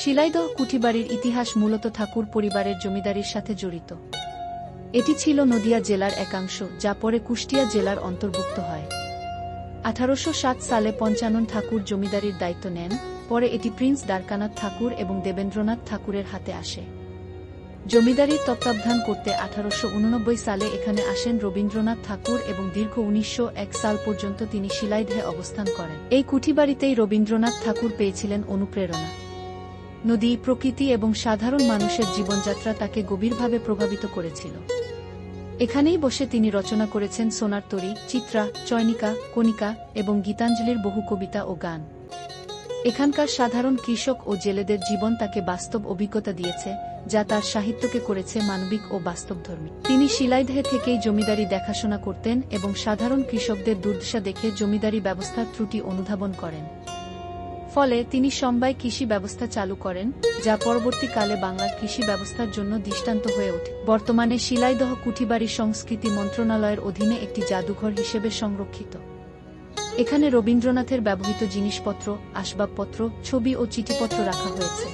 শিলাইদহ কুঠিবাড়ির ইতিহাস মূলত ঠাকুর পরিবারের জমিদারির সাথে জড়িত। এটি ছিল নদিয়া জেলার একাংশ, যা পরে কুষ্টিয়া জেলার অন্তর্ভুক্ত হয়। 1807 সালে পঞ্চানন ঠাকুর জমিদারির দায়িত্ব নেন, পরে এটি প্রিন্স দ্বারকানাথ ঠাকুর এবং দেবেন্দ্রনাথ ঠাকুরের হাতে আসে। জমিদারির তত্ত্বাবধান করতে 1889 সালে এখানে আসেন রবীন্দ্রনাথ ঠাকুর এবং দীর্ঘ 1901 সাল পর্যন্ত তিনি শিলাইদহে অবস্থান করেন। এই কুঠিবাড়িতেই রবীন্দ্রনাথ ঠাকুর পেয়েছিলেন অনুপ্রেরণা। নদী, প্রকৃতি এবং সাধারণ মানুষের জীবনযাত্রা তাকে গভীরভাবে প্রভাবিত করেছিল। এখানেই বসে তিনি রচনা করেছেন সোনার তরী, চিত্রা, চয়নিকা, কণিকা এবং গীতাঞ্জলির বহু কবিতা ও গান। এখানকার সাধারণ কৃষক ও জেলেদের জীবন তাকে বাস্তব অভিজ্ঞতা দিয়েছে, যা তার সাহিত্যকে করেছে মানবিক ও বাস্তবধর্মী। তিনি শিলাইদহে থেকেই জমিদারি দেখাশোনা করতেন এবং সাধারণ কৃষকদের দুর্দশা দেখে জমিদারি ব্যবস্থার ত্রুটি অনুধাবন করেন। ফলে তিনি সমবায় কৃষি ব্যবস্থা চালু করেন, যা পরবর্তীকালে বাংলার কৃষি ব্যবস্থার জন্য দৃষ্টান্ত হয়ে ওঠে। বর্তমানে শিলাইদহ কুঠিবাড়ি সংস্কৃতি মন্ত্রণালয়ের অধীনে একটি জাদুঘর হিসেবে সংরক্ষিত। এখানে রবীন্দ্রনাথের ব্যবহৃত জিনিসপত্র, আসবাবপত্র, ছবি ও চিঠিপত্র রাখা হয়েছে।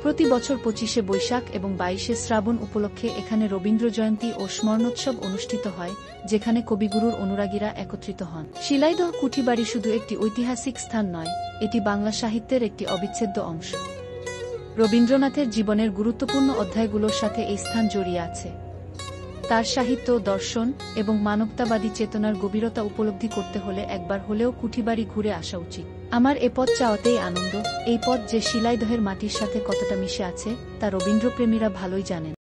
প্রতি বছর 25শে বৈশাখ এবং 22শে শ্রাবণ উপলক্ষে এখানে রবীন্দ্র জয়ন্তী ও স্মরণোৎসব অনুষ্ঠিত হয়, যেখানে কবিগুরুর অনুরাগীরা একত্রিত হন। শিলাইদহ কুঠিবাড়ি শুধু একটি ঐতিহাসিক স্থান নয়, এটি বাংলা সাহিত্যের একটি অবিচ্ছেদ্য অংশ। রবীন্দ্রনাথের জীবনের গুরুত্বপূর্ণ অধ্যায়গুলোর সাথে এই স্থান জড়িয়ে আছে। তার সাহিত্য, দর্শন এবং মানবতাবাদী চেতনার গভীরতা উপলব্ধি করতে হলে একবার হলেও কুঠিবাড়ি ঘুরে আসা উচিত। আমার এ পথ চাওয়াতেই আনন্দ। এই পথ যে শিলাইদহের মাটির সাথে কতটা মিশে আছে, তা রবীন্দ্রপ্রেমীরা ভালোই জানেন।